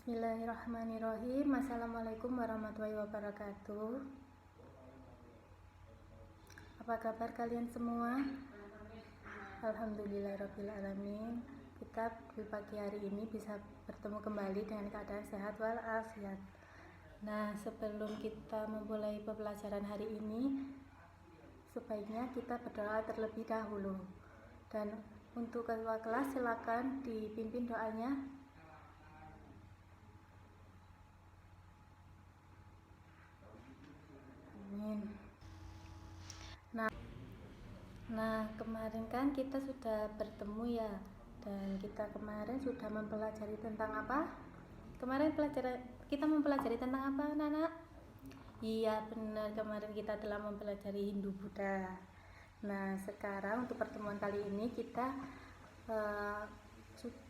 Bismillahirrahmanirrahim. Assalamualaikum warahmatullahi wabarakatuh. Apa kabar kalian semua? Alhamdulillahirrabbilalamin. Kita di pagi hari ini bisa bertemu kembali dengan keadaan sehat walafiat. Nah, sebelum kita memulai pembelajaran hari ini, sebaiknya kita berdoa terlebih dahulu. Dan untuk ketua kelas silakan dipimpin doanya. Amin. Nah, kemarin kan kita sudah bertemu ya, dan kita kemarin sudah mempelajari tentang apa? Kita mempelajari tentang apa, anak-anak? Iya, benar, kemarin kita telah mempelajari Hindu Buddha. Nah, sekarang untuk pertemuan kali ini kita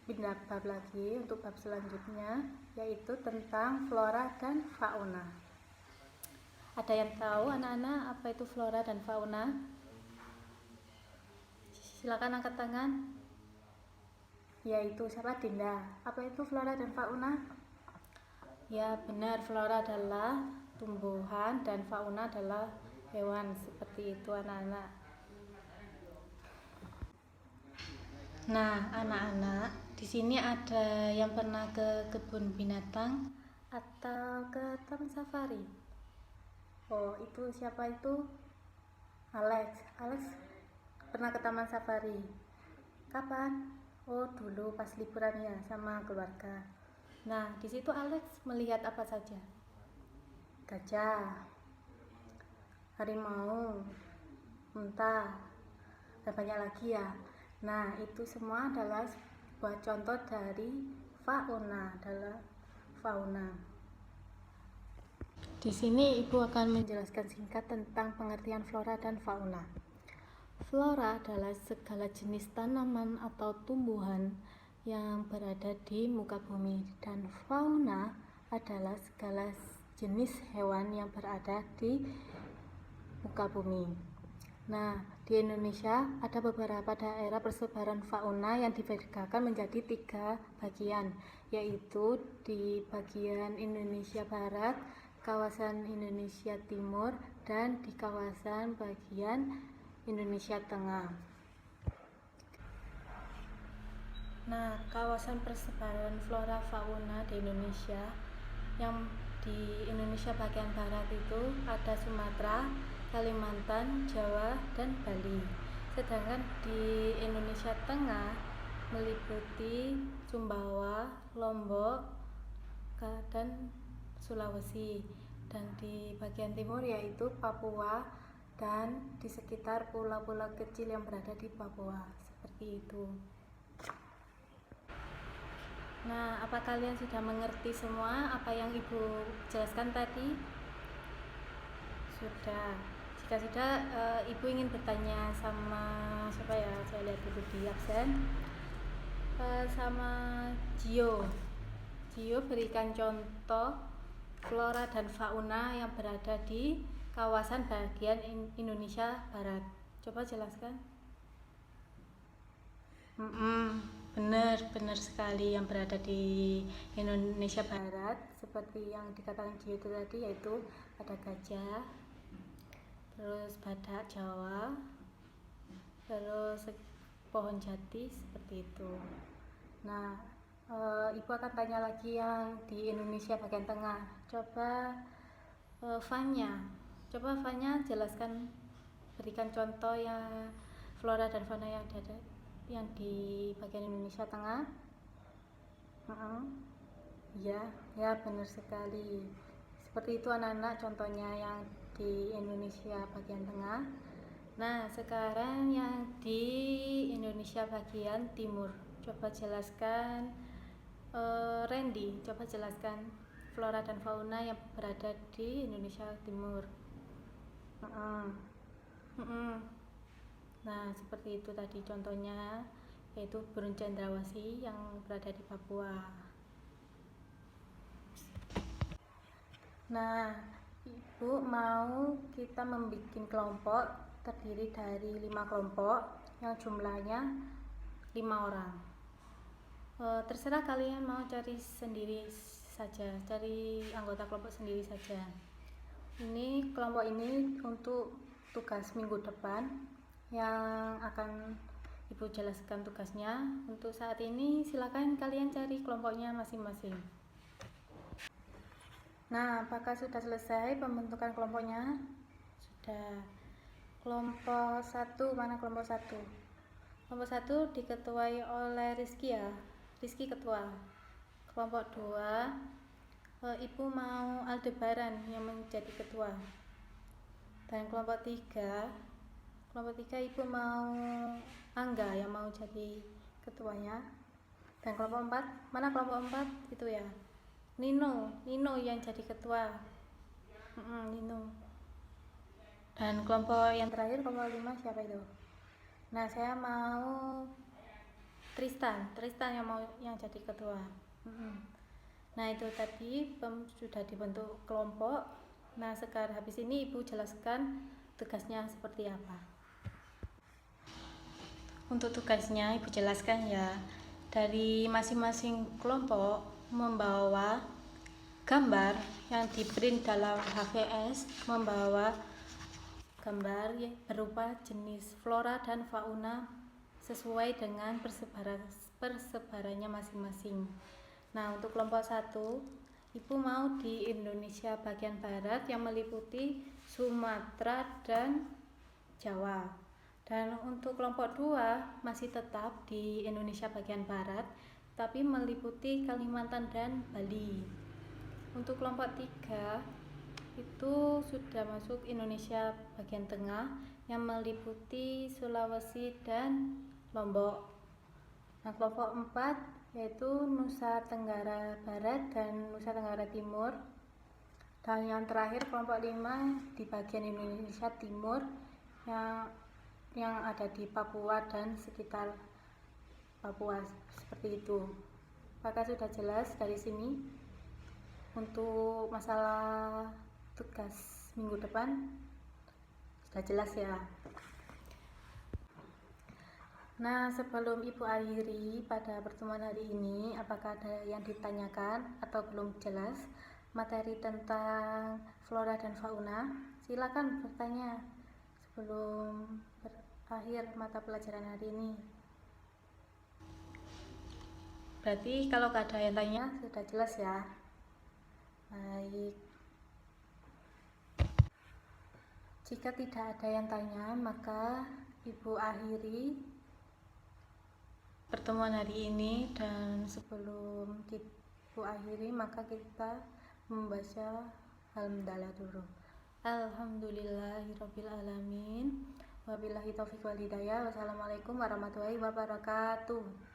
pindah bab lagi untuk bab selanjutnya, yaitu tentang flora dan fauna. Ada yang tahu anak-anak apa itu flora dan fauna? Silakan angkat tangan. Yaitu siapa? Dinda. Apa itu flora dan fauna? Ya, benar, flora adalah tumbuhan dan fauna adalah hewan. Seperti itu anak-anak. Nah, anak-anak, di sini ada yang pernah ke kebun binatang atau ke taman safari? Oh, itu siapa itu? Alex pernah ke taman safari. Kapan? Oh, dulu pas liburan ya sama keluarga. Nah, di situ Alex melihat apa saja? Gajah, harimau, unta, dan banyak lagi ya. Nah, itu semua adalah sebuah contoh dari fauna. Di sini Ibu akan menjelaskan singkat tentang pengertian flora dan fauna. Flora adalah segala jenis tanaman atau tumbuhan yang berada di muka bumi, dan fauna adalah segala jenis hewan yang berada di muka bumi. Nah, di Indonesia ada beberapa daerah persebaran fauna yang dibedakan menjadi 3 bagian, yaitu di bagian Indonesia Barat, kawasan Indonesia Timur, dan di kawasan bagian Indonesia Tengah. Nah, kawasan persebaran flora fauna di Indonesia, yang di Indonesia bagian barat itu ada Sumatera, Kalimantan, Jawa, dan Bali. Sedangkan di Indonesia Tengah meliputi Sumbawa, Lombok, dan Sulawesi. Dan di bagian timur yaitu Papua dan di sekitar pulau-pulau kecil yang berada di Papua. Seperti itu. Nah, apa kalian sudah mengerti semua apa yang Ibu jelaskan tadi? Sudah. Jika sudah, Ibu ingin bertanya sama siapa ya? Saya lihat dulu di absen. Sama Gio. Gio, berikan contoh flora dan fauna yang berada di kawasan bagian Indonesia Barat. Coba jelaskan. Benar sekali, yang berada di Indonesia Barat seperti yang dikatakan Gio itu tadi, yaitu ada gajah, terus badak Jawa, terus pohon jati, seperti itu. Nah, Ibu akan tanya lagi yang di Indonesia bagian tengah. Coba Fanya jelaskan, berikan contoh yang flora dan fauna yang ada yang di bagian Indonesia Tengah. Ya, benar sekali. Seperti itu anak-anak, contohnya yang di Indonesia bagian tengah. Nah, sekarang yang di Indonesia bagian timur. Coba jelaskan, Randy, coba jelaskan flora dan fauna yang berada di Indonesia Timur. Nah, seperti itu tadi contohnya, yaitu burung cendrawasih yang berada di Papua. Nah, Ibu mau kita membuat kelompok terdiri dari 5 kelompok yang jumlahnya 5 orang. Terserah kalian mau cari sendiri saja, cari anggota kelompok sendiri saja. Ini kelompok ini untuk tugas minggu depan yang akan Ibu jelaskan tugasnya. Untuk saat ini silakan kalian cari kelompoknya masing-masing. Nah, apakah sudah selesai pembentukan kelompoknya? Sudah. Kelompok 1, mana kelompok 1? Kelompok 1 diketuai oleh Rizky ya. Rizky ketua. Kelompok 2, Ibu mau Aldebaran yang menjadi ketua. Dan kelompok 3 Ibu mau Angga yang mau jadi ketuanya. Dan kelompok 4, mana kelompok 4? Itu ya, Nino yang jadi ketua. Nino. Dan kelompok yang terakhir, kelompok 5, siapa itu? Nah, saya mau Tristan yang jadi ketua. Nah, itu tadi sudah dibentuk kelompok. Nah, sekarang habis ini Ibu jelaskan tugasnya seperti apa. Untuk tugasnya Ibu jelaskan ya, dari masing-masing kelompok membawa gambar yang di-print dalam HVS, membawa gambar berupa jenis flora dan fauna sesuai dengan persebarannya masing-masing. Nah, untuk kelompok 1, Ibu mau di Indonesia bagian barat yang meliputi Sumatera dan Jawa. Dan untuk kelompok 2 masih tetap di Indonesia bagian barat, tapi meliputi Kalimantan dan Bali. Untuk kelompok 3 itu sudah masuk Indonesia bagian tengah yang meliputi Sulawesi dan Lombok. Nah, kelompok 4 yaitu Nusa Tenggara Barat dan Nusa Tenggara Timur. Dan yang terakhir kelompok 5 di bagian Indonesia Timur yang ada di Papua dan sekitar Papua, seperti itu. Apakah sudah jelas dari sini untuk masalah tugas minggu depan? Sudah jelas ya. Nah, sebelum Ibu akhiri pada pertemuan hari ini, apakah ada yang ditanyakan atau belum jelas materi tentang flora dan fauna? Silakan bertanya sebelum berakhir mata pelajaran hari ini. Berarti kalau gak ada yang tanya, sudah jelas ya. Baik. Jika tidak ada yang tanya, maka Ibu akhiri pertemuan hari ini. Dan sebelum Ibu akhiri, maka kita membaca Alhamdulillah dulu. Alhamdulillahirabbil alamin. Wabillahi taufiq wal hidayah. Wassalamualaikum warahmatullahi wabarakatuh.